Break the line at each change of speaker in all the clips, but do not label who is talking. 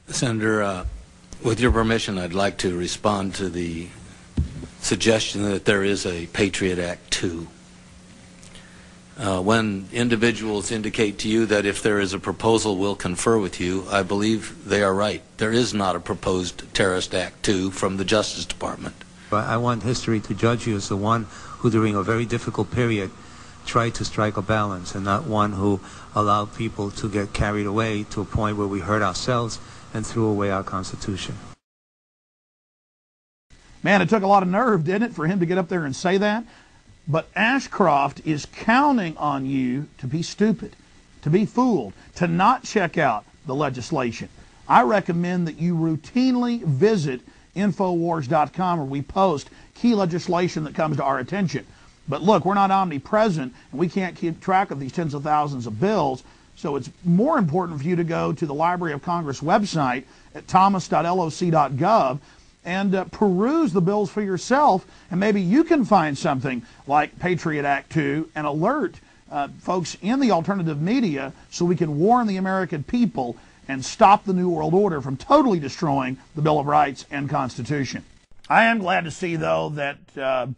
Senator, with your permission, I'd like to respond to the suggestion that there is a Patriot Act 2. When individuals indicate to you that if there is a proposal, we'll confer with you, I believe they are right. There is not a proposed Terrorist Act 2 from the Justice Department.
I want history to judge you as the one who, during a very difficult period, tried to strike a balance, and not one who allowed people to get carried away to a point where we hurt ourselves and threw away our Constitution.
Man, it took a lot of nerve, didn't it, for him to get up there and say that? But Ashcroft is counting on you to be stupid, to be fooled, to not check out the legislation. I recommend that you routinely visit Infowars.com, where we post key legislation that comes to our attention. But look, we're not omnipresent, and we can't keep track of these tens of thousands of bills, so it's more important for you to go to the Library of Congress website at thomas.loc.gov and peruse the bills for yourself, and maybe you can find something like Patriot Act 2 and alert folks in the alternative media so we can warn the American people and stop the New World Order from totally destroying the Bill of Rights and Constitution. I am glad to see, though, that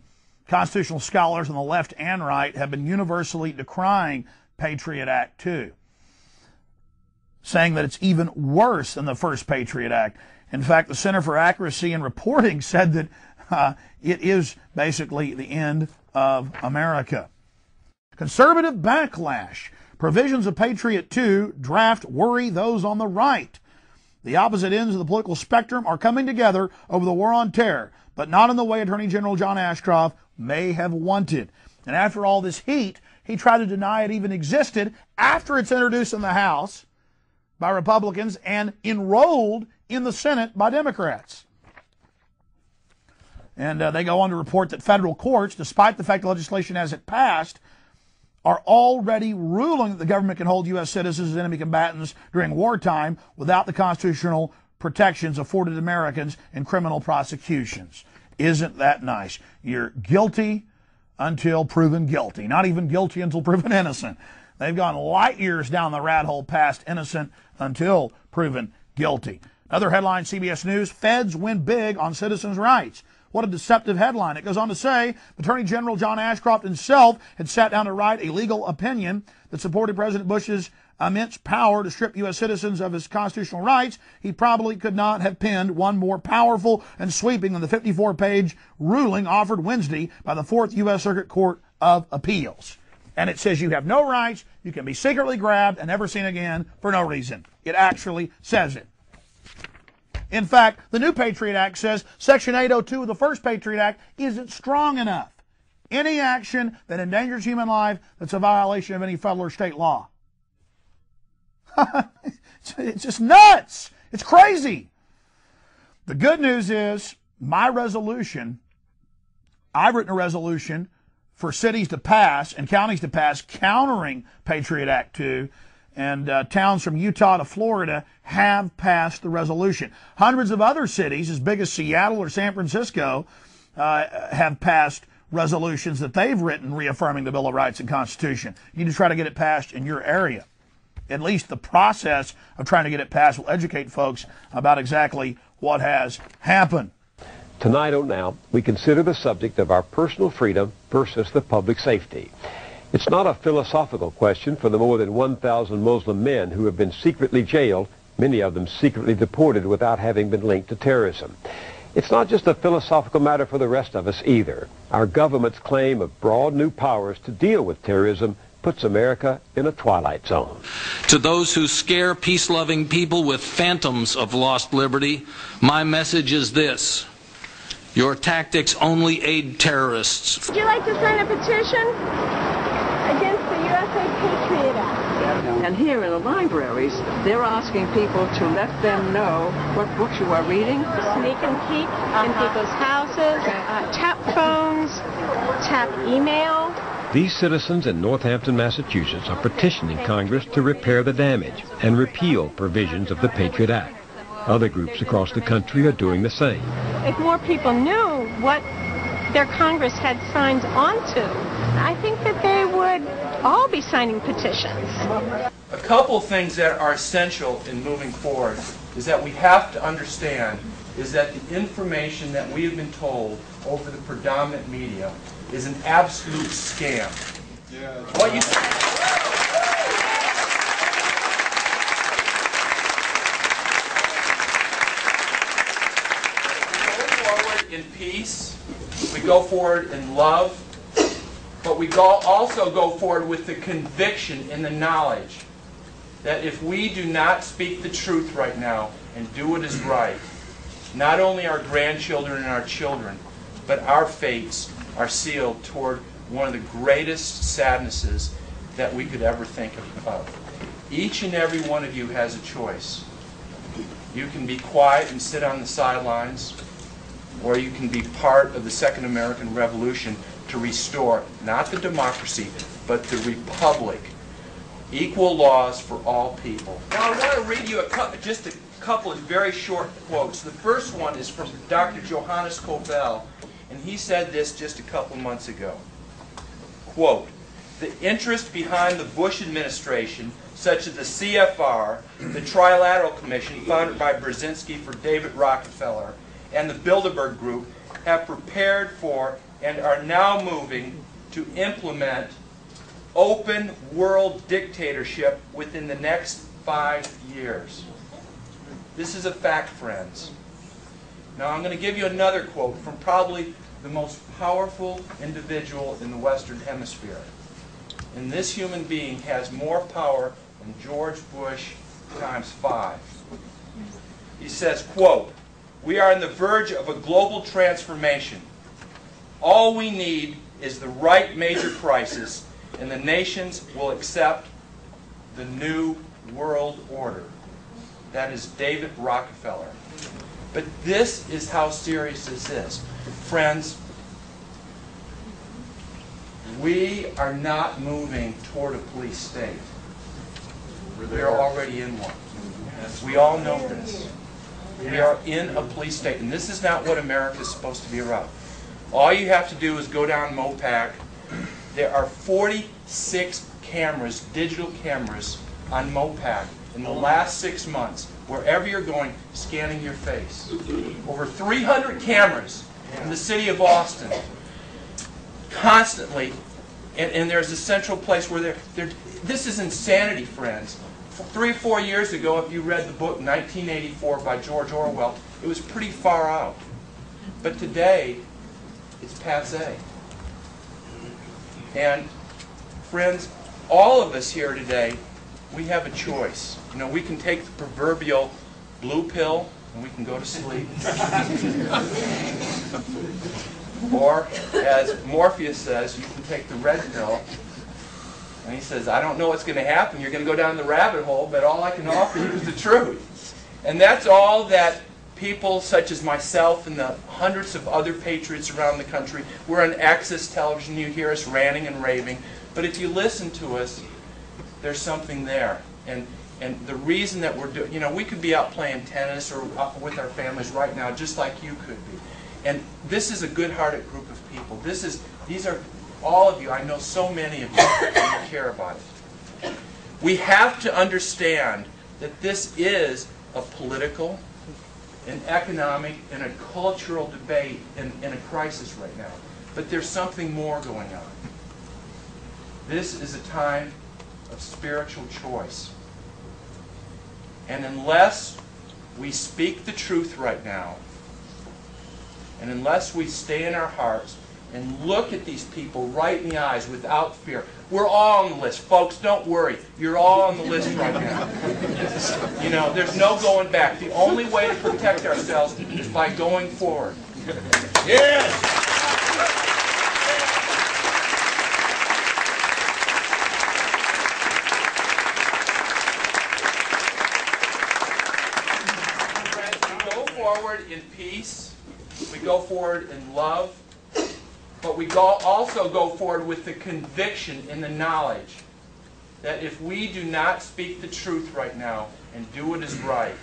constitutional scholars on the left and right have been universally decrying Patriot Act 2, saying that it's even worse than the first Patriot Act. In fact, the Center for Accuracy in Reporting said that it is basically the end of America. Conservative backlash. Provisions of Patriot 2 draft worry those on the right. The opposite ends of the political spectrum are coming together over the war on terror, but not in the way Attorney General John Ashcroft may have wanted. And after all this heat, he tried to deny it even existed after it's introduced in the House by Republicans and enrolled in the Senate by Democrats. And they go on to report that federal courts, despite the fact the legislation hasn't passed, are already ruling that the government can hold U.S. citizens as enemy combatants during wartime without the constitutional protections afforded Americans in criminal prosecutions. Isn't that nice? You're guilty until proven guilty. Not even guilty until proven innocent. They've gone light years down the rat hole past innocent until proven guilty. Another headline, CBS News, Feds win big on citizens' rights. What a deceptive headline. It goes on to say, Attorney General John Ashcroft himself had sat down to write a legal opinion that supported President Bush's immense power to strip U.S. citizens of his constitutional rights. He probably could not have penned one more powerful and sweeping than the 54-page ruling offered Wednesday by the 4th U.S. Circuit Court of Appeals. And it says you have no rights, you can be secretly grabbed and never seen again for no reason. It actually says it. In fact, the new Patriot Act says Section 802 of the first Patriot Act isn't strong enough. Any action that endangers human life that's a violation of any federal or state law. It's just nuts. It's crazy. The good news is my resolution, I've written a resolution for cities to pass and counties to pass countering Patriot Act 2. And towns from Utah to Florida have passed the resolution. Hundreds of other cities, as big as Seattle or San Francisco, have passed resolutions that they've written reaffirming the Bill of Rights and Constitution. You need to try to get it passed in your area. At least the process of trying to get it passed will educate folks about exactly what has happened.
Tonight on Now, we consider the subject of our personal freedom versus the public safety. It's not a philosophical question for the more than 1,000 Muslim men who have been secretly jailed, many of them secretly deported without having been linked to terrorism. It's not just a philosophical matter for the rest of us either. Our government's claim of broad new powers to deal with terrorism puts America in a twilight zone.
To those who scare peace-loving people with phantoms of lost liberty, my message is this: your tactics only aid terrorists.
Would you like to sign a petition against the USA Patriot Act?
And here in the libraries, they're asking people to let them know what books you are reading.
Sneak and peek in people's houses, tap phones, tap email.
These citizens in Northampton, Massachusetts are petitioning Congress to repair the damage and repeal provisions of the Patriot Act. Other groups across the country are doing the same.
If more people knew what their Congress had signed onto, I think that they would all be signing petitions.
couple things that are essential in moving forward is that we have to understand is that the information that we have been told over the predominant media is an absolute scam. Yeah. What you in peace, we go forward in love, but we also go forward with the conviction and the knowledge that if we do not speak the truth right now and do what is right, not only our grandchildren and our children, but our fates are sealed toward one of the greatest sadnesses that we could ever think of. Each and every one of you has a choice. You can be quiet and sit on the sidelines, or you can be part of the Second American Revolution to restore not the democracy, but the republic. Equal laws for all people. Now I want to read you just a couple of very short quotes. The first one is from Dr. Johannes Covell, and he said this just a couple months ago. Quote, "The interest behind the Bush administration, such as the CFR, the Trilateral Commission founded by Brzezinski for David Rockefeller, and the Bilderberg Group have prepared for and are now moving to implement open world dictatorship within the next 5 years." This is a fact, friends. Now I'm going to give you another quote from probably the most powerful individual in the Western Hemisphere. And this human being has more power than George Bush times 5. He says, quote, "We are on the verge of a global transformation. All we need is the right major crisis, and the nations will accept the new world order." That is David Rockefeller. But this is how serious this is. Friends, we are not moving toward a police state. We are already in one. We all know this. We are in a police state, and this is not what America is supposed to be about. All you have to do is go down Mopac. There are 46 cameras, digital cameras, on Mopac in the last 6 months, wherever you're going, scanning your face. Over 300 cameras in the city of Austin, constantly, and there's a central place where this is insanity, friends. 3 or 4 years ago, if you read the book 1984 by George Orwell, it was pretty far out. But today, it's passé. And friends, all of us here today, we have a choice. You know, we can take the proverbial blue pill and we can go to sleep. Or, as Morpheus says, you can take the red pill. And he says, I don't know what's going to happen. You're going to go down the rabbit hole, but all I can offer you is the truth. And that's all that people such as myself and the hundreds of other patriots around the country, we're on Access Television, you hear us ranting and raving. But if you listen to us, there's something there. And the reason that we're doing, you know, we could be out playing tennis or with our families right now, just like you could be. And this is a good-hearted group of people. These are all of you. I know so many of you that care about it. We have to understand that this is a political, an economic, and a cultural debate in a crisis right now. But there's something more going on. This is a time of spiritual choice. And unless we speak the truth right now, and unless we stay in our hearts and look at these people right in the eyes without fear, we're all on the list. Folks, don't worry. You're all on the list right now. You know, there's no going back. The only way to protect ourselves is by going forward. Yes! In peace, we go forward in love, but we also go forward with the conviction and the knowledge that if we do not speak the truth right now and do what is right,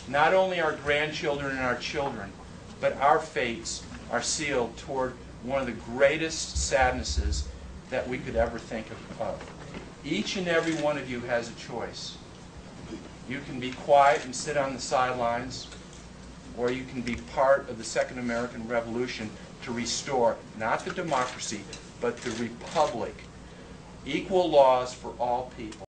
not only our grandchildren and our children, but our fates are sealed toward one of the greatest sadnesses that we could ever think of. Each and every one of you has a choice. You can be quiet and sit on the sidelines, or you can be part of the Second American Revolution to restore not the democracy, but the republic. Equal laws for all people.